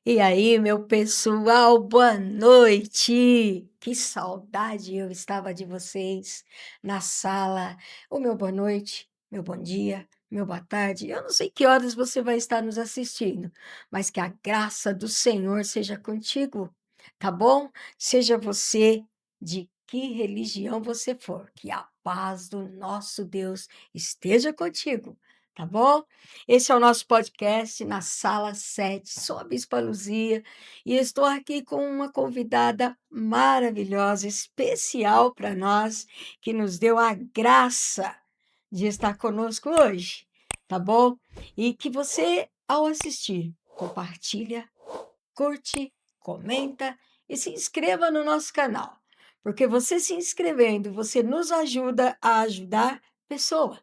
E aí, meu pessoal, boa noite! Que saudade eu estava de vocês na sala. O meu boa noite, meu bom dia, meu boa tarde. Eu não sei que horas você vai estar nos assistindo, mas que a graça do Senhor seja contigo, tá bom? Seja você de que religião você for, que a paz do nosso Deus esteja contigo, tá bom? Esse é o nosso podcast na Sala 7. Sou a Bispa Luzia e estou aqui com uma convidada maravilhosa, especial para nós, que nos deu a graça de estar conosco hoje, tá bom? E que você, ao assistir, compartilha, curte, comenta e se inscreva no nosso canal, porque você se inscrevendo, você nos ajuda a ajudar pessoas.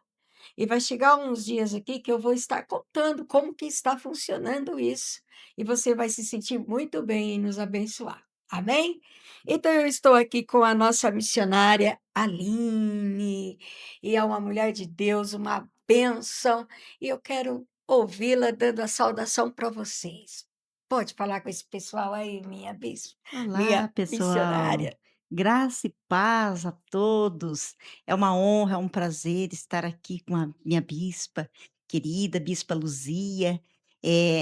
E vai chegar uns dias aqui que eu vou estar contando como que está funcionando isso. E você vai se sentir muito bem em nos abençoar. Amém? Então eu estou aqui com a nossa missionária Aline, e é uma mulher de Deus, uma bênção, e eu quero ouvi-la dando a saudação para vocês. Pode falar com esse pessoal aí, minha bispa, Olá, minha pessoal. missionária. Graça e paz a todos. É uma honra, é um prazer estar aqui com a minha bispa querida, Bispa Luzia,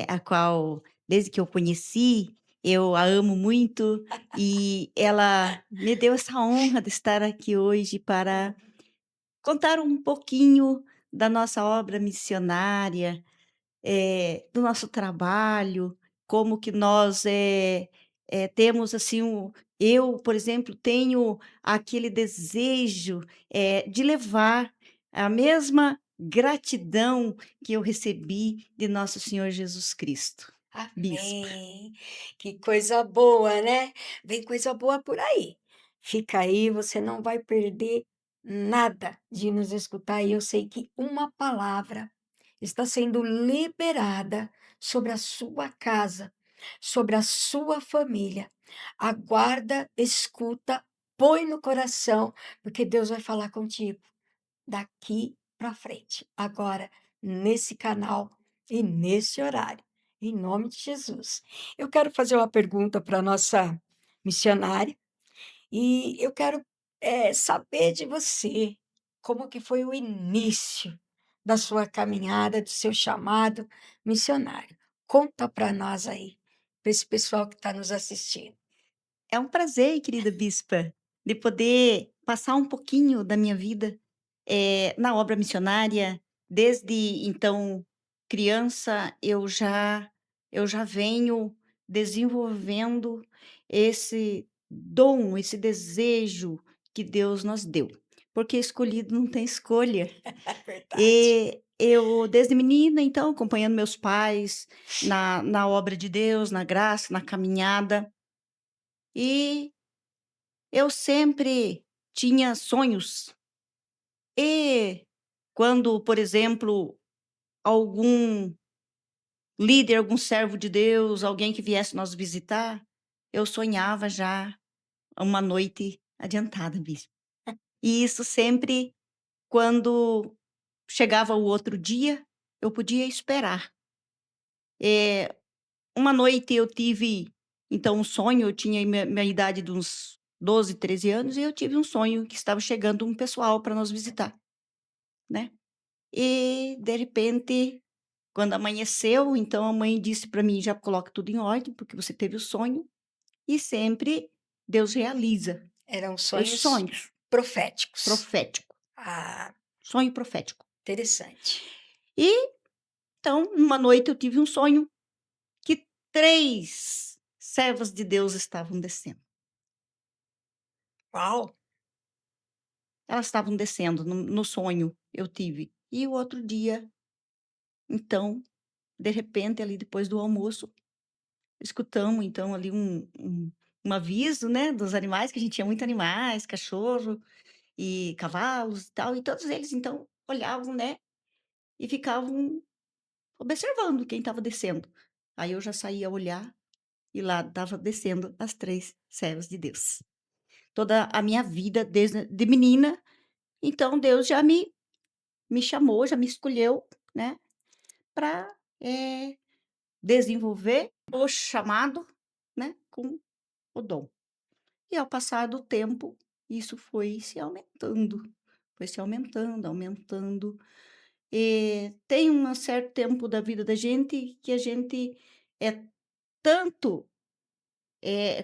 a qual, desde que eu conheci, eu a amo muito e ela me deu essa honra de estar aqui hoje para contar um pouquinho da nossa obra missionária, do nosso trabalho, como que nós, temos assim eu, por exemplo, tenho aquele desejo, de levar a mesma gratidão que eu recebi de nosso Senhor Jesus Cristo. Bispa. Amém. Que coisa boa, né? Vem coisa boa por aí. Fica aí, você não vai perder nada de nos escutar. E eu sei que uma palavra está sendo liberada sobre a sua casa, sobre a sua família. Aguarda, escuta, põe no coração, porque Deus vai falar contigo daqui para frente, agora, nesse canal e nesse horário, em nome de Jesus. Eu quero fazer uma pergunta para a nossa missionária e eu quero saber de você como que foi o início da sua caminhada, do seu chamado missionário. Conta para nós aí, para esse pessoal que está nos assistindo. É um prazer, querida bispa, de poder passar um pouquinho da minha vida, na obra missionária. Desde então, criança, eu já venho desenvolvendo esse dom, esse desejo que Deus nos deu, porque escolhido não tem escolha. É verdade. E eu, desde menina, então, acompanhando meus pais na obra de Deus, na graça, na caminhada, e eu sempre tinha sonhos. E quando, por exemplo, algum líder, algum servo de Deus, alguém que viesse nos visitar, eu sonhava já uma noite adiantada mesmo. E isso sempre, quando chegava o outro dia, eu podia esperar. Eh, uma noite eu tive, então, um sonho. Eu tinha aí minha idade de uns 12, 13 anos, e eu tive um sonho que estava chegando um pessoal para nos visitar, né. E, de repente, quando amanheceu, então a mãe disse para mim: "Já coloca tudo em ordem, porque você teve o sonho, e sempre Deus realiza Eram os sonhos sonhos". proféticos. Profético, Ah, sonho profético. interessante. E, então, uma noite eu tive um sonho que 3 servas de Deus estavam descendo. Uau! Elas estavam descendo no sonho, eu tive. E o outro dia, então, de repente, ali depois do almoço, escutamos então ali um aviso, né, dos animais, que a gente tinha muito animais, cachorro e cavalos e tal, e todos eles então olhavam, né, e ficavam observando quem estava descendo. Aí eu já saía a olhar, e lá estava descendo as 3 servas de Deus. Toda a minha vida desde de menina, então Deus já me chamou, já me escolheu, né, para desenvolver o chamado, né, com o dom. E ao passar do tempo, isso foi se aumentando, aumentando. Tem um certo tempo da vida da gente que a gente é tanto,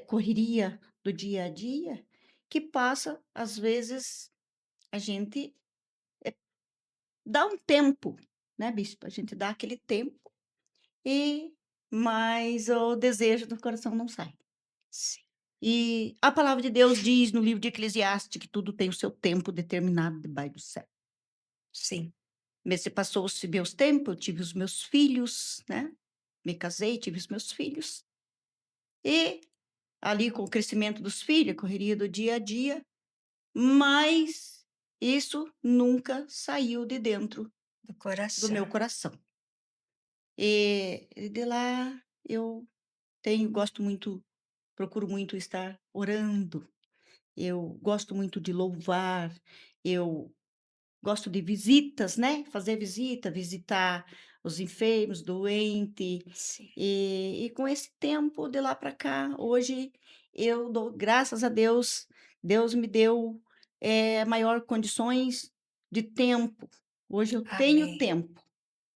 correria do dia a dia, que passa, às vezes, a gente dá um tempo, né, bispo, a gente dá aquele tempo e mas o desejo do coração não sai. Sim, E a palavra de Deus diz no livro de Eclesiastes que tudo tem o seu tempo determinado debaixo do céu. sim. Mas se passou-se meus tempos, eu tive os meus filhos, né, me casei, tive os meus filhos, e ali com o crescimento dos filhos, a correria do dia a dia, mas isso nunca saiu de dentro Do do meu coração. coração. E de lá eu gosto muito, procuro muito estar orando, eu gosto muito de louvar, eu gosto de visitas, né, fazer visita, visitar os enfermos, doente, Sim. e com esse tempo de lá para cá, hoje eu dou graças a Deus, Deus me deu, maior condições de tempo. Hoje eu Amém.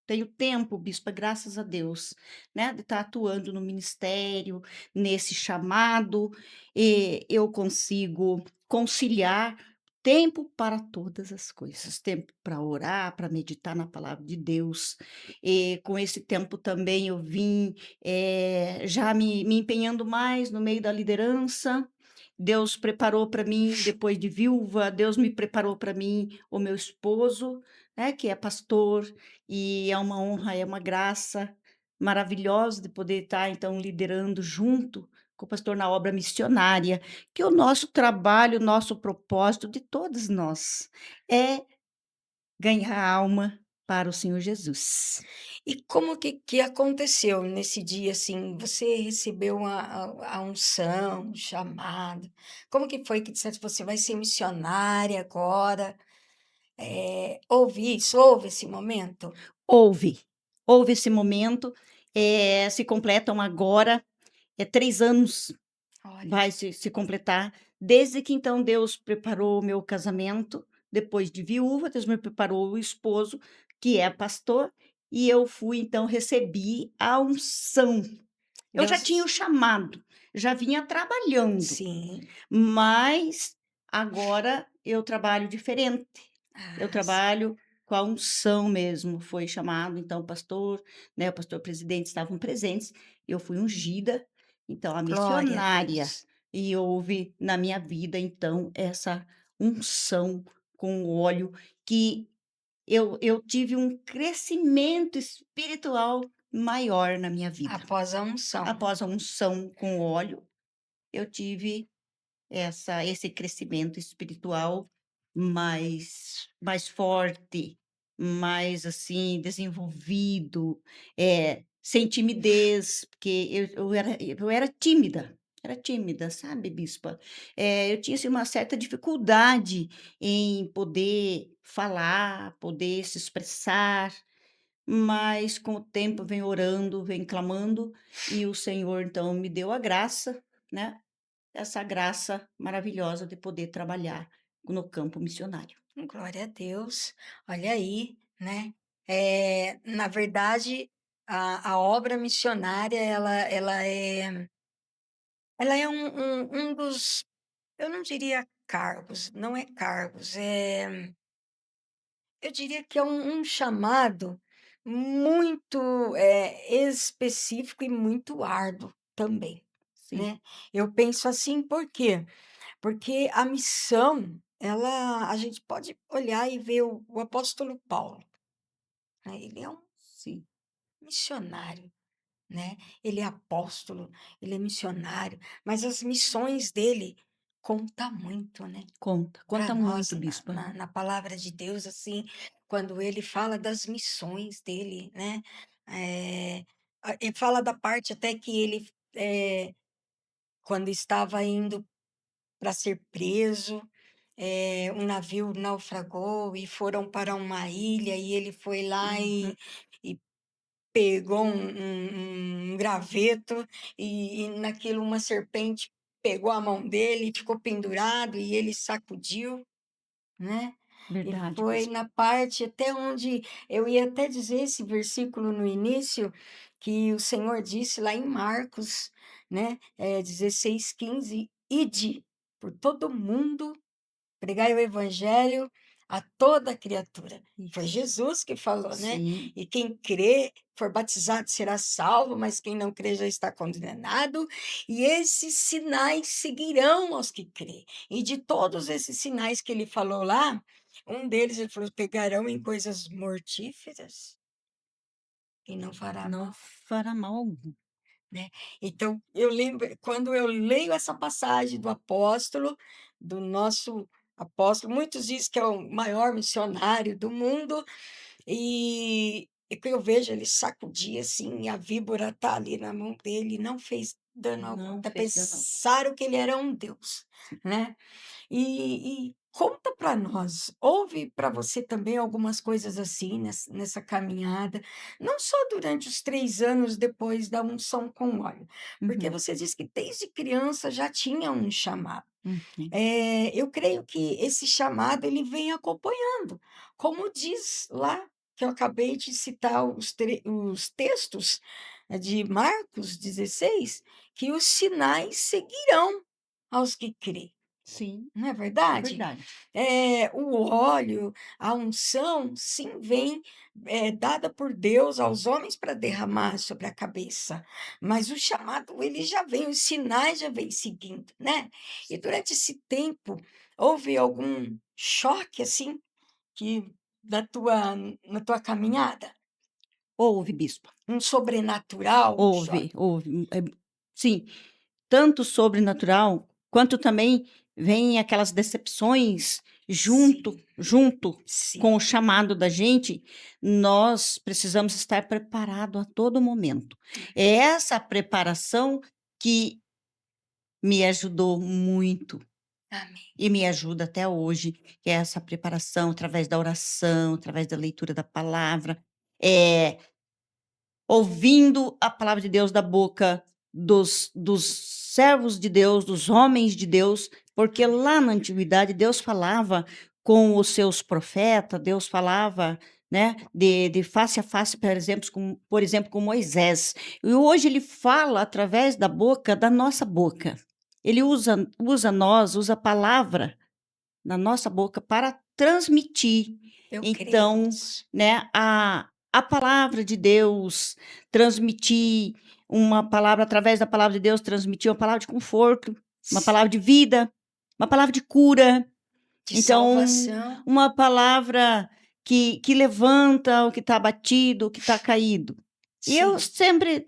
tenho tempo, bispa, graças a Deus, né, de estar atuando no ministério, nesse chamado, e eu consigo conciliar tempo para todas as coisas, tempo para orar, para meditar na palavra de Deus. E com esse tempo também eu vim, já me empenhando mais no meio da liderança. Deus preparou para mim, depois de viúva, Deus me preparou para mim o meu esposo, né, que é pastor, e é uma honra, é uma graça maravilhosa de poder estar, então, liderando junto com o pastor na obra missionária, que o nosso trabalho, o nosso propósito de todos nós é ganhar alma para o Senhor Jesus. E como que aconteceu nesse dia, assim? Você recebeu a unção, o chamado? Como que foi que disseste: "Você vai ser missionária agora"? Houve isso? Houve esse momento? Houve, houve esse momento, se completam agora, 3 anos. Olha, Vai se completar, desde que então Deus preparou o meu casamento, depois de viúva, Deus me preparou o esposo, que é pastor, e eu fui então recebi a unção. Eu já tinha o Deus chamado, já vinha trabalhando, sim. mas agora eu trabalho diferente. Eu Ah, sim. trabalho com a unção mesmo, foi chamado, então o pastor, né, o pastor presidente estavam presentes, eu fui ungida, então a Glória a missionária, Deus. e houve na minha vida então essa unção com óleo que eu tive um crescimento espiritual maior na minha vida. Após a unção. Após a unção com óleo, eu tive esse crescimento espiritual mais forte, mais, assim, desenvolvido, sem timidez, porque eu era tímida, sabe, bispa. Eu tinha, assim, uma certa dificuldade em poder falar, poder se expressar, mas com o tempo vem orando, vem clamando, e o Senhor então me deu a graça, né, essa graça maravilhosa de poder trabalhar no campo missionário. Glória a Deus. Olha aí, né. Na verdade, a obra missionária ela é um dos, eu não diria cargos, não é cargos, eu diria que é um chamado muito, específico e muito árduo também, Sim, né. Eu penso assim, por quê? Porque a missão, a gente pode olhar e ver o apóstolo Paulo, né, ele é um sim, missionário, né, ele é apóstolo, ele é missionário, mas as missões dele conta muito, né, conta, para conta nós muito, na bispa. na palavra de Deus, assim, quando ele fala das missões dele, né, ele fala da parte até que ele, quando estava indo para ser preso, um navio naufragou e foram para uma ilha e ele foi lá Uhum, e pegou um graveto e naquilo uma serpente pegou a mão dele e ficou pendurado e ele sacudiu, né. E Verdade, foi bispo. na parte até onde eu ia até dizer esse versículo no início, que o Senhor disse lá em Marcos, né, 16:15: "Ide por todo mundo, pregai o evangelho a toda criatura". Foi Isso. Jesus que falou, né? Sim. "E quem crê, for batizado será salvo, mas quem não crê já está condenado. E esses sinais seguirão aos que crê". E de todos esses sinais que ele falou lá, um deles ele falou: "Pegarão em coisas mortíferas e não fará Não mal", fará mal algum. né. Então, eu lembro quando eu leio essa passagem do apóstolo, do nosso apóstolo, muitos dizem que é o maior missionário do mundo, e que eu vejo ele sacudir, assim, e a víbora tá ali na mão dele, e não fez dano algum, Não até fez dano algum. pensaram que ele era um deus, Sim. né. E conta para nós, houve para você também algumas coisas assim nessa caminhada, não só durante os 3 anos depois da unção com óleo, porque Uhum, você disse que desde criança já tinha um chamado. uhum. Eu creio que esse chamado ele vem acompanhando, como diz lá, que eu acabei de citar os textos, de Marcos 16, que os sinais seguirão aos que crê. Sim, Não é é verdade? verdade. O óleo, a unção, sim, vem, dada por Deus aos homens para derramar sobre a cabeça, mas o chamado ele já vem, os sinais já vêm seguindo, né. E durante esse tempo, houve algum choque, assim, que na tua caminhada? Houve, bispo. Um sobrenatural, um choque? Houve. Sim, tanto sobrenatural, quanto também vem aquelas decepções junto Sim, junto sim, com o chamado da gente, nós precisamos estar preparado a todo momento. É essa preparação que me ajudou muito amém. e me ajuda até hoje, que é essa preparação através da oração, através da leitura da palavra, eh ouvindo a palavra de Deus da boca dos servos de Deus, dos homens de Deus, porque lá na antiguidade Deus falava com os seus profetas, Deus falava, né, de face a face, por exemplo, com Moisés. E hoje ele fala através da boca, da nossa boca. Ele usa nós, usa a palavra na nossa boca para transmitir. Eu creio Então, nisso. né, a palavra de Deus, transmitir uma palavra através da palavra de Deus, transmitir uma palavra de conforto, uma palavra de Sim, vida, uma palavra de cura. de Então, salvação. uma palavra que levanta o que está abatido, o que está caído. E eu Sim, sempre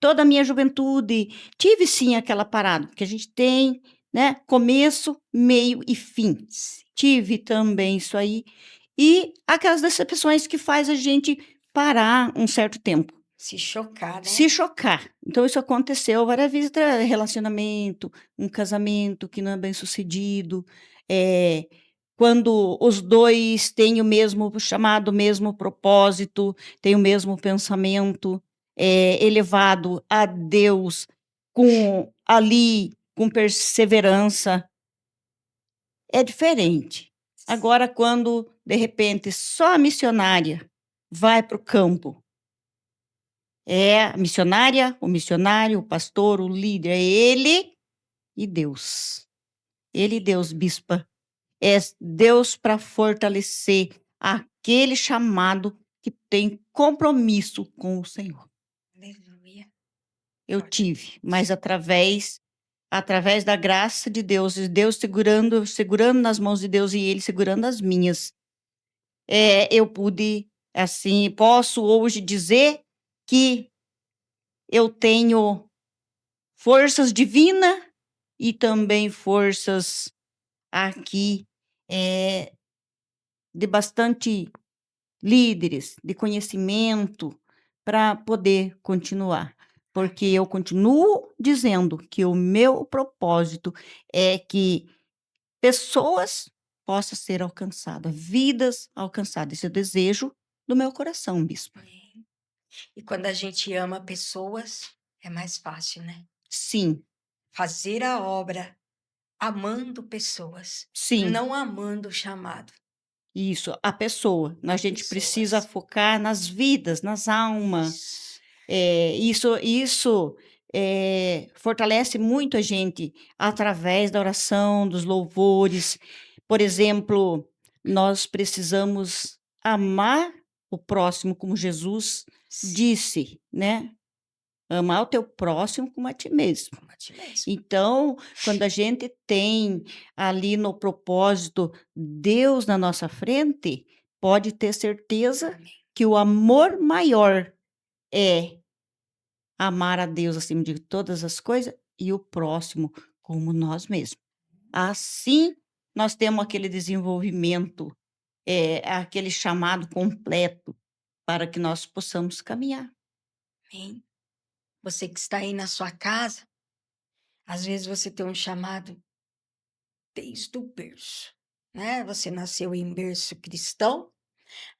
toda a minha juventude, tive sim aquela parada, porque a gente tem, né, começo, meio e fim. sim. Tive também isso aí. E aquelas decepções que faz a gente parar um certo tempo, Se chocar, né? se chocar. Então isso aconteceu várias vezes, relacionamento, um casamento que não é bem sucedido, eh, quando os 2 têm o mesmo chamado, o mesmo propósito, têm o mesmo pensamento, elevado a Deus, com perseverança, é diferente. Agora quando, de repente, só a missionária vai para o campo, é a missionária, o missionário, o pastor, o líder, é ele e Deus. Ele e Deus, bispa. É Deus para fortalecer aquele chamado que tem compromisso com o Senhor. Aleluia. Eu Glória a tive, mas Deus. através da graça de Deus, e Deus segurando nas mãos de Deus e ele segurando as minhas, eu pude, assim, posso hoje dizer que eu tenho forças divina e também forças aqui, eh, de bastante líderes, de conhecimento, para poder continuar. Porque Amém. eu continuo dizendo que o meu propósito é que pessoas possam ser alcançadas, vidas alcançadas. Esse é o desejo do meu coração, bispo. Amém. E quando a gente ama pessoas, é mais fácil, né? Sim, Fazer a obra amando pessoas, sim, não amando o chamado, isso, a pessoa. A a gente precisa pessoas. focar nas vidas, nas almas. Isso. Isso fortalece muito a gente através da oração, dos louvores. Por exemplo, nós precisamos amar o próximo como Jesus Sim, disse, né? Amar o teu próximo como a ti mesmo. como a ti mesmo. Então, quando a gente tem ali no propósito Deus na nossa frente, pode ter certeza Amém. que o amor maior é amar a Deus acima de todas as coisas e o próximo como nós mesmos. Assim, nós temos aquele desenvolvimento, aquele chamado completo para que nós possamos caminhar. Amém. Você que está aí na sua casa, às vezes você tem um chamado desde o berço, né? Você nasceu em berço cristão,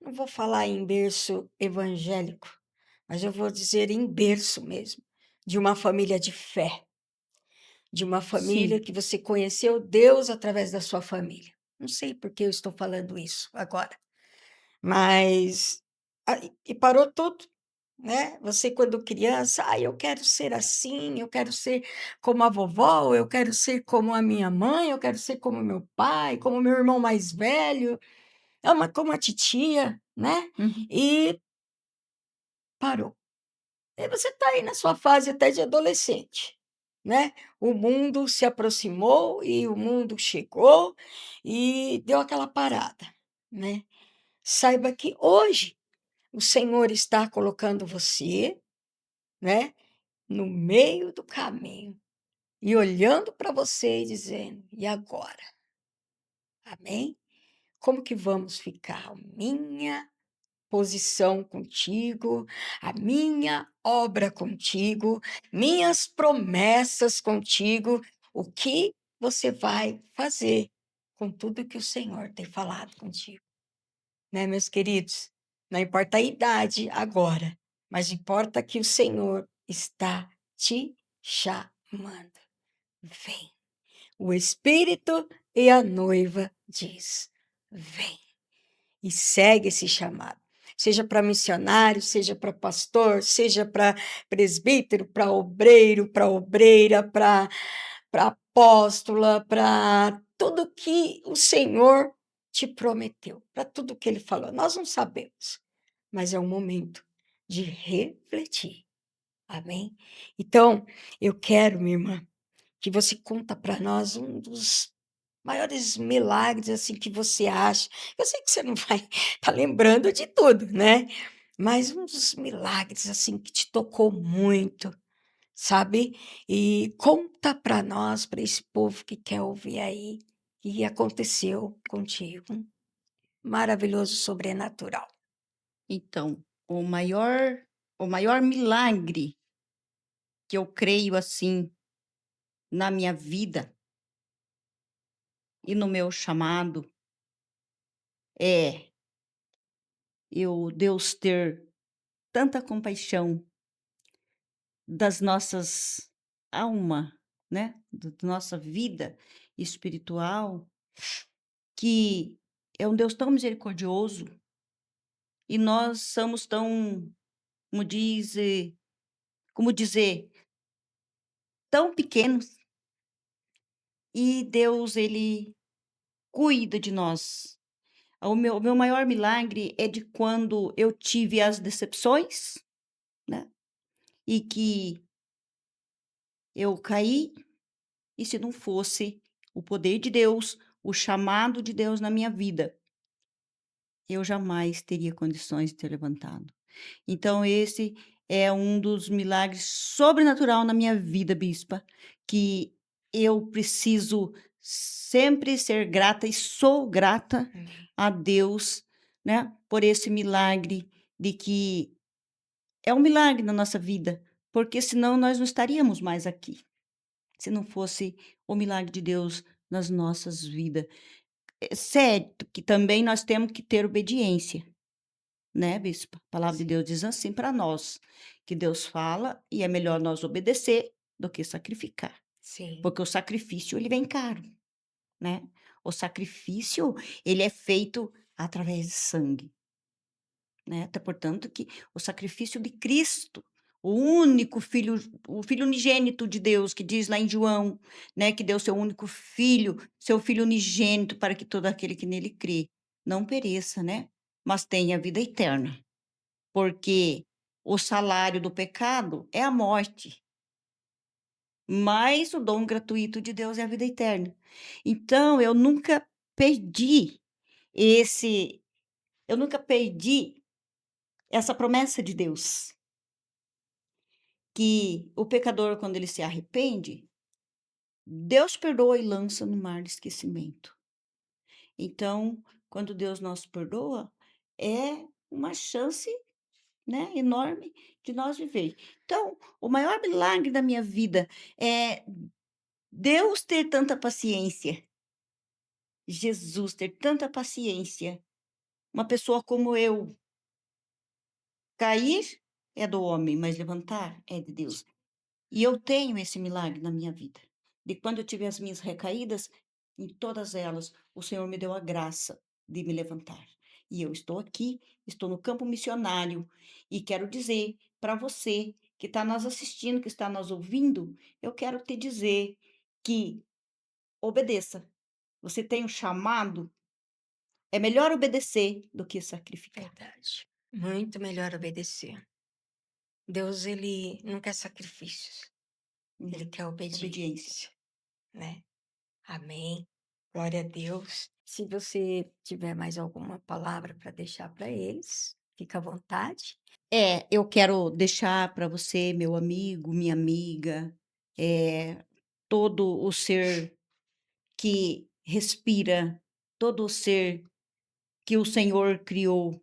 não vou falar em berço evangélico, mas eu vou dizer em berço mesmo, de uma família de fé, de uma família Sim. que você conheceu Deus através da sua família. Não sei por que eu estou falando isso agora, mas e parou tudo. Né? Você quando criança: "Ah, eu quero ser assim, eu quero ser como a vovó, ou eu quero ser como a minha mãe, eu quero ser como meu pai, como meu irmão mais velho, como a titia", né? Uhum. E parou. E você está aí na sua fase até de adolescente, né? O mundo se aproximou e o mundo chegou e deu aquela parada, né? Saiba que hoje o Senhor está colocando você, né, no meio do caminho e olhando para você e dizendo: "E agora? Amém? Como que vamos ficar? A minha posição contigo, a minha obra contigo, minhas promessas contigo, o que você vai fazer com tudo que o Senhor tem falado contigo?", né, meus queridos? Não importa a idade agora, mas importa que o Senhor está te chamando. Vem. O Espírito e a noiva diz: "Vem", e segue esse chamado. Seja para missionário, seja para pastor, seja para presbítero, para obreiro, para obreira, para apóstola, para tudo que o Senhor te prometeu, para tudo que ele falou. Nós não sabemos, mas é um momento de refletir. Amém? Então, eu quero, minha irmã, que você conta para nós um dos maiores milagres, assim, que você acha. Eu sei que você não vai estar lembrando de tudo, né, mas um dos milagres, assim, que te tocou muito, sabe. E conta para nós, para esse povo que quer ouvir aí, que aconteceu contigo. Maravilhoso, sobrenatural. Então, o maior milagre que eu creio, assim, na minha vida e no meu chamado é Deus ter tanta compaixão das nossas alma, né, da nossa vida espiritual, que é um Deus tão misericordioso e nós somos tão, como diz, como dizer, tão pequenos e Deus ele cuida de nós. O meu maior milagre é de quando eu tive as decepções, né, e que eu caí, e se não fosse o poder de Deus, o chamado de Deus na minha vida, eu jamais teria condições de ter levantado. Então esse é um dos milagres sobrenatural na minha vida, bispa, que eu preciso sempre ser grata e sou grata Amém. a Deus, né, por esse milagre de que é um milagre na nossa vida, porque senão nós não estaríamos mais aqui, se não fosse o milagre de Deus nas nossas vidas. É certo que também nós temos que ter obediência, né, bispa? A palavra de Sim, Deus diz assim para nós, que Deus fala e é melhor nós obedecer do que sacrificar, sim, porque o sacrifício ele vem caro, né? O sacrifício ele é feito através de sangue, né? Até portanto que o sacrifício de Cristo, o único filho, o filho unigênito de Deus, que diz lá em João, né, que deu seu único filho, seu filho unigênito para que todo aquele que nele crê não pereça, né? Mas tenha vida eterna. Porque o salário do pecado é a morte, mas o dom gratuito de Deus é a vida eterna. Então perdi esse eu nunca perdi essa promessa de Deus, que o pecador quando ele se arrepende, Deus perdoa e lança no mar de esquecimento. Então, quando Deus nos perdoa, é uma chance, né, enorme de nós viver. Então, o maior milagre da minha vida é Deus ter tanta paciência, Jesus ter tanta paciência, uma pessoa como eu, cair é do homem, mas levantar é de Deus. E eu tenho esse milagre na minha vida. De quando eu tive as minhas recaídas, em todas elas, o Senhor me deu a graça de me levantar. E eu estou aqui, estou no campo missionário, e quero dizer para você que está nos assistindo, que está nos ouvindo, eu quero te dizer que obedeça. Você tem um chamado, é melhor obedecer do que sacrificar. verdade. Muito melhor obedecer. Deus, ele não quer sacrifícios, ele Não, quer obediência. obediência, né? Amém. Glória a Deus. Se você tiver mais alguma palavra para deixar para eles, fica à vontade. É, eu quero deixar para você, meu amigo, minha amiga, todo o ser que respira, todo o ser que o Senhor criou,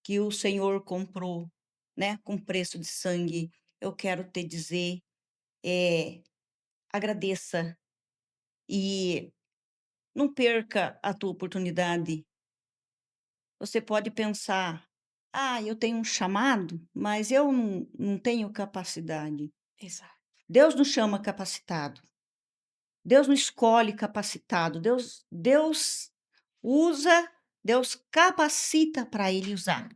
que o Senhor comprou, né, com preço de sangue. Eu quero te dizer, agradeça e não perca a tua oportunidade. Você pode pensar: "Ah, eu tenho um chamado, mas eu não tenho capacidade". Exato. Deus nos chama capacitado. Deus não escolhe capacitado. Deus usa, Deus capacita para ele usar.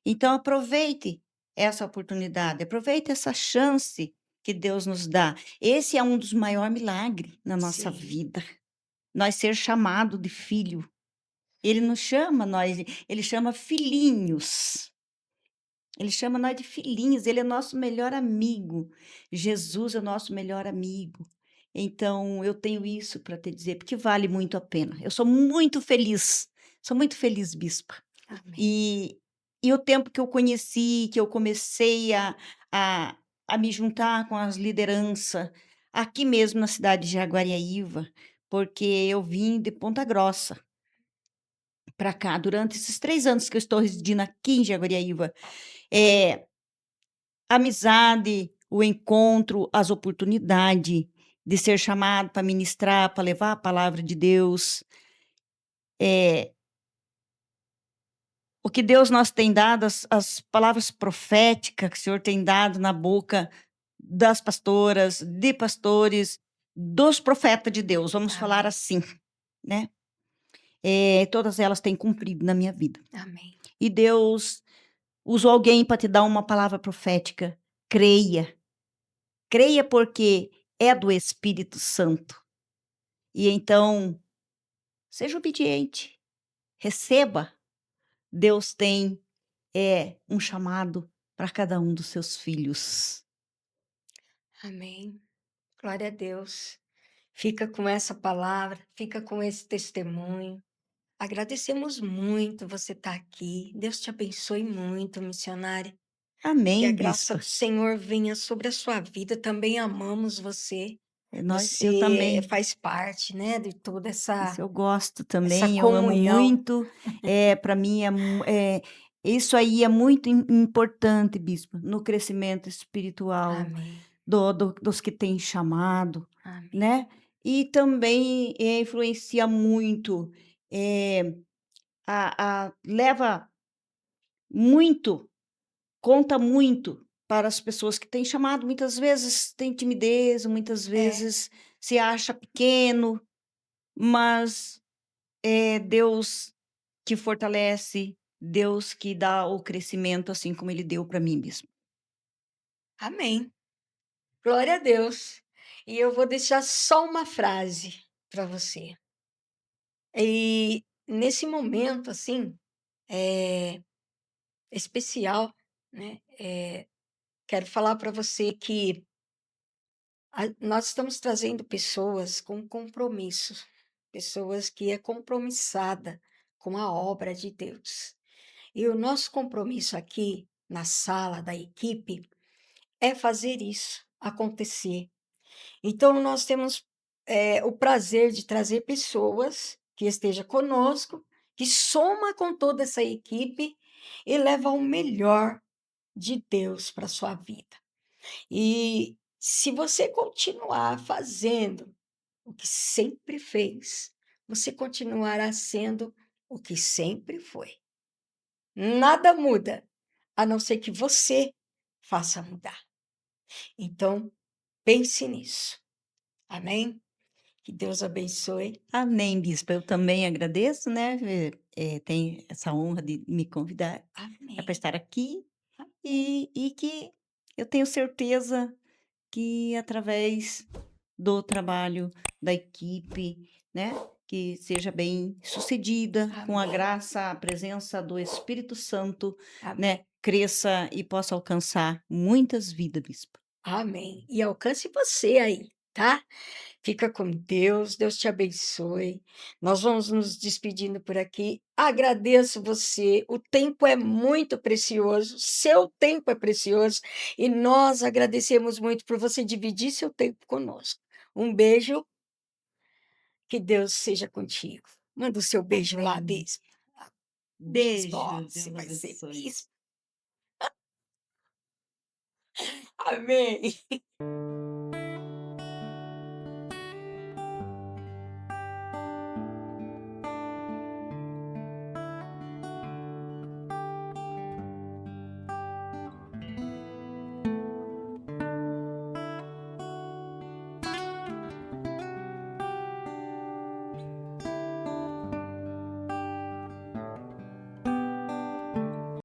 Então aproveite essa oportunidade, aproveite essa chance que Deus nos dá. Esse é um dos maiores milagres na nossa Sim, vida, nós ser chamado de filho. Ele nos chama, ele chama filhinhos. Ele chama nós de filhinhos, ele é nosso melhor amigo. Jesus é o nosso melhor amigo. Então, eu tenho isso para te dizer, porque vale muito a pena. Eu sou muito feliz, bispa. amém. E, e o tempo que eu conheci, que eu comecei a, a me juntar com as lideranças, aqui mesmo na cidade de Jaguariaíva, porque eu vim de Ponta Grossa para cá, durante esses 3 anos que eu estou residindo aqui em Jaguariaíva. É, amizade, o encontro, as oportunidade de ser chamado para ministrar, para levar a palavra de Deus, o que Deus nos tem dado, as palavras proféticas que o Senhor tem dado na boca das pastoras, de pastores, dos profetas de Deus, vamos falar Amém. assim, né? Todas elas têm cumprido na minha vida. Amém. E Deus usou alguém para te dar uma palavra profética. Creia, creia porque é do Espírito Santo. E então, seja obediente, receba. Deus tem um chamado para cada um dos seus filhos. Amém. Glória a Deus. Fica com essa palavra, fica com esse testemunho. Agradecemos muito você estar aqui. Deus te abençoe muito, missionária. Que a Amém, graça bispa. do Senhor venha sobre a sua vida. Também amamos você. Eu Você também. faz parte, né, de toda Isso essa eu gosto essa também, eu amo comunhão. muito. Para mim isso aí é muito importante, bispa, no crescimento espiritual Amém. dos que têm chamado, Amém. né? E também influencia muito, leva muito, conta muito para as pessoas que têm chamado, muitas vezes tem timidez, muitas É, vezes se acha pequeno, mas é Deus que fortalece, Deus que dá o crescimento, assim como ele deu para mim mesmo. amém. Glória a Deus. E eu vou deixar só uma frase para você. E nesse momento, assim, especial, né, quero falar para você que nós estamos trazendo pessoas com compromisso, pessoas que é compromissada com a obra de Deus. E o nosso compromisso aqui na sala da equipe é fazer isso acontecer. Então nós temos, o prazer de trazer pessoas que esteja conosco, que soma com toda essa equipe e leva o melhor de Deus para a sua vida. E se você continuar fazendo o que sempre fez, você continuará sendo o que sempre foi. Nada muda, a não ser que você faça mudar. Então, pense nisso. Amém? Que Deus abençoe. Amém, bispa. Eu também agradeço, né, tem essa honra de me convidar, para Amém. estar aqui, Amém. e que eu tenho certeza que através do trabalho da equipe, né, que seja bem-sucedida, com a Amém. graça, a presença do Espírito Santo, Amém. né, cresça e possa alcançar muitas vidas, bispa. Amém. E alcance você aí, tá? Fica com Deus, Deus te abençoe. Nós vamos nos despedindo por aqui. Agradeço você, o tempo é muito precioso, seu tempo é precioso e nós agradecemos muito por você dividir seu tempo conosco. Um beijo, que Deus seja contigo. Manda o seu beijo lá, Amém. bispo. Ah, bispo, ó, Beijo, você Deus vai ser abençoe. bispo. Amém.